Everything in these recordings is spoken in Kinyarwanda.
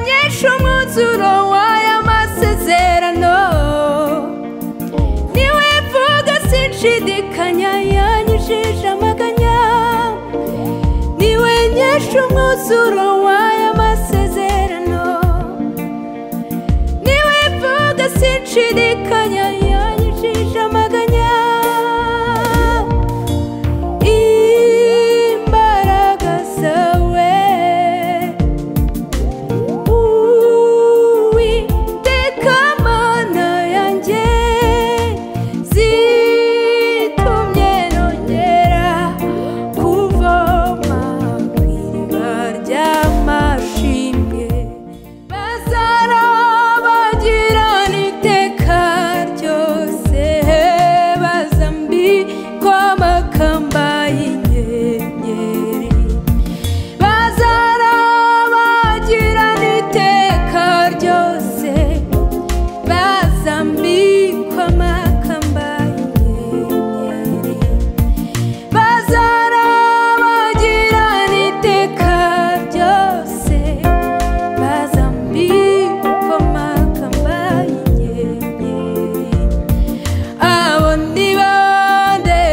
nyesha umwuzuro w'aya masezerano niwe vuga sinshidikanya yanyujije amaganya niwe nyesha umwuzuro w'aya masezerano niwe vuga sinshidikanya yanyujije amaganya imbaraga zawe Uwiteka Mana yanjye zitumye nongera kuvoma ku iriba ry'amashimwe bazarabagirana iteka ryose bazambikwa amakamba y'inyenyeri bazarabagirana iteka ryose bazambikwa amakamba y'inyenyeri bazarabagirana iteka ryose bazambikwa amakamba y'inyenyeri abo ni bande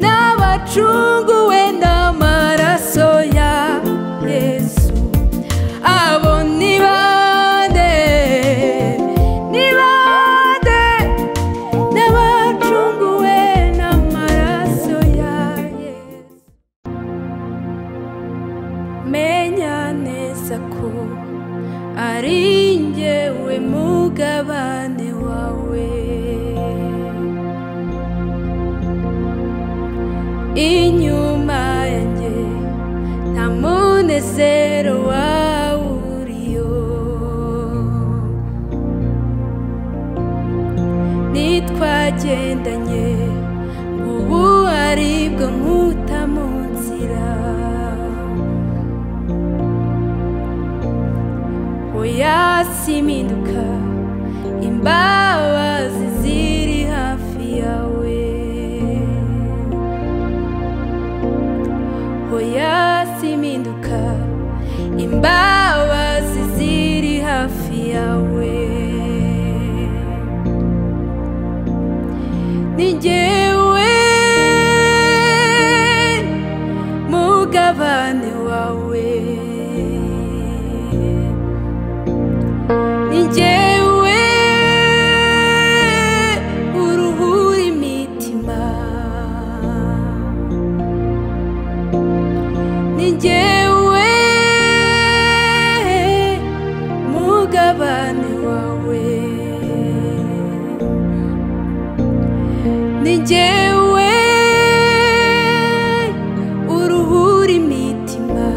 n'abacunguwe n'amaraso ya Yesu abo ni bande n'abacunguwe n'amaraso ya Yesu menya neza ko ari njyewe mugabane wawe inyuma yanjye nta munezero wawe uriyo nitwagendanye ubu aribwo nkuta mu nzira oya simpinduka imbabazi ziri hafi yawe oya simpinduka imbabazi ziri hafi yawe ni njyewe mugabane wawe ni njyewe uruhura imitima ni njyewe mugabane wawe ni njyewe uruhura imitima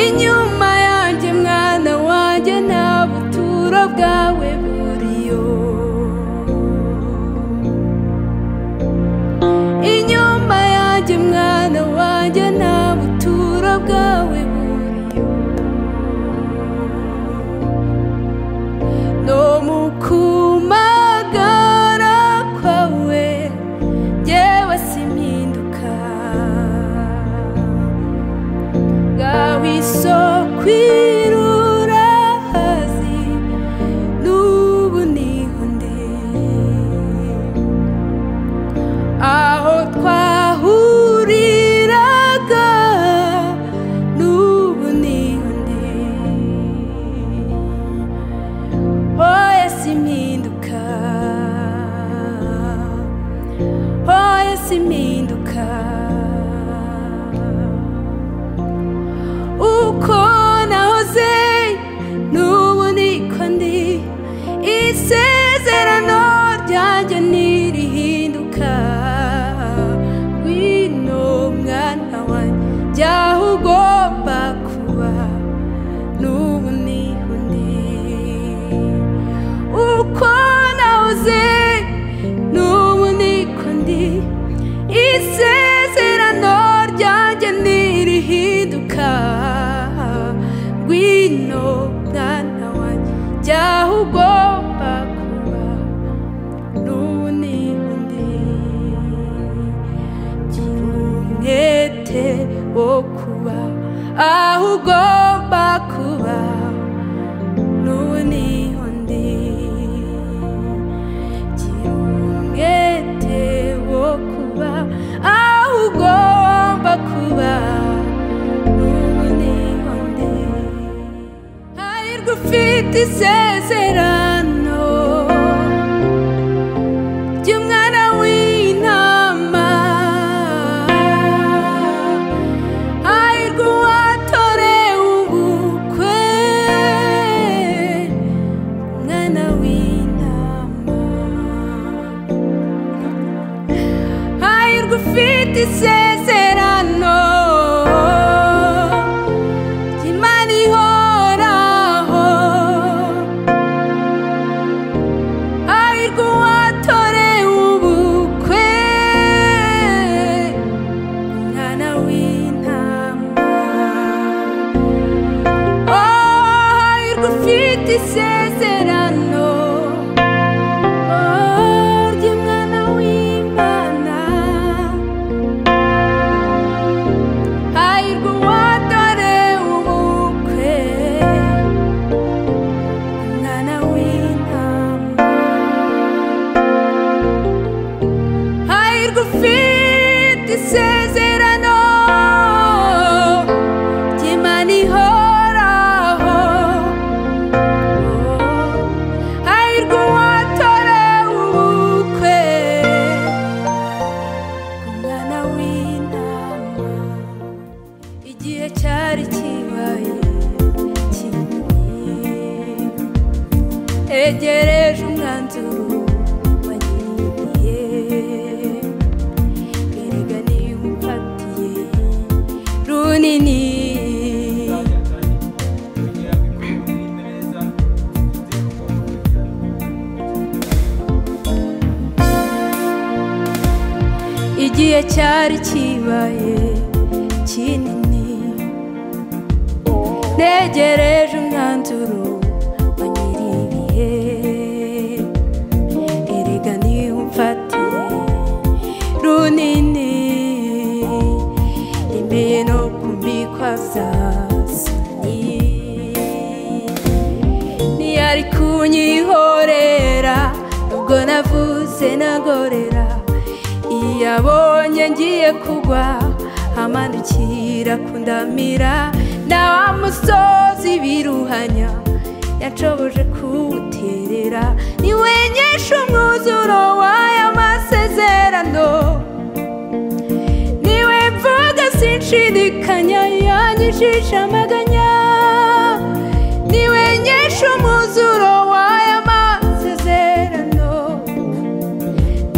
inyuma yanjye mwana wanjye nta buturo bwawe buriyo inyuma yanjye mwana wanjye nta buturo bwawe buriyo no mu kumagara kwawe njyewe simpinduka ngaho isoko irura hasi n'ubu niho ndi aho twahuriraga n'ubu niho ndi oya simpinduka oya simpinduka uko nahoze n'ubu niko ndi isezerano ryanjye ntirihinduka ngwino mwana wanjye jyaho ugomba kuba n'ubu niho ndi uko nahoze n'ubu niko ndi isezerano ryanjye ntirihinduka ngwino mwana wanjye jyaho ugomba kuba n'ubu niho ndi umwete wo kuba aho ugomba kuba n'ubu niho ndi gira umwete wo kuba aho ugomba kuba n'ubu niho ndi hahirwa ufite isezerano ry'umwana w'intama hahirwa uwatorewe ubukwe umwana w'intama hahirwa ufite isezerano ry'Imana ihoraho hahirwa uwatorewe ubukwe umwana w'intama hahirwa ufite isezerano ry'umwana w'Imana hahirwa uwatorewe ubukwe umwana w'intama hahirwa ufite isezerano ry'Imana ihoraho hahirwa uwatorewe ubukwe umwana w'intama igihe cyari kibaye kinini egereje umwanzuro wanyiriye erega niba umfatiye runini igihe cyari kibaye kinini negereje umwanzuro wanyiriye erega niba umfatiye runini imeye no kumbikwa zasani ntiyari kunyihorera ubwo navuze nagorera iyo abonye ngiye kugwa amandukira kundamira na wa musozi biruhanya yacoboje kuwuterera niwenyesha umwuzuro w'aya masezerano niwe mvuga sinshidikanya yanyijisha amaganya niwenyesha umwuzuro w'aya masezerano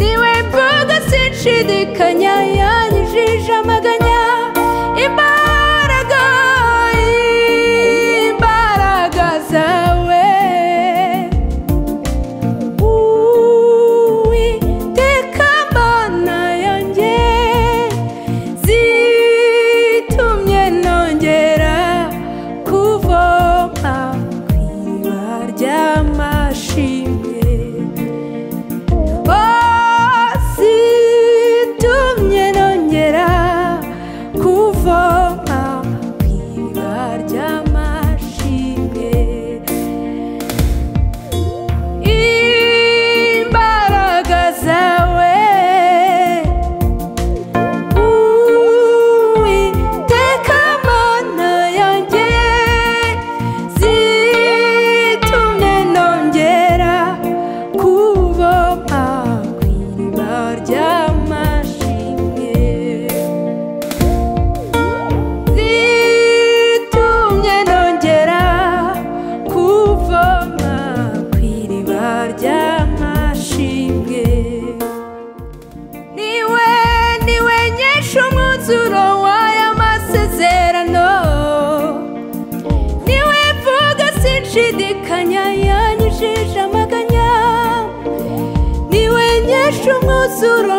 niwe mvuga sinshidikanya yanyijisha amaganya imbaraga zawe Uwiteka Mana yanjye zitumye nongera kuvoma kw'iriba ry'amashimwe zitumye nongera kuvoma kw'iriba ry'amashimwe imbaraga zawe Uwiteka Mana yanjye zitumye nongera kuvoma kw'iriba ry'amashimwe zitumye nongera kuvoma kw'iriba ry'amashimwe niwe nyesha umwuzuro w'aya masezerano niwe mvuga sinshidikanya yanyijije amaganya niwe nyesha umwuzuro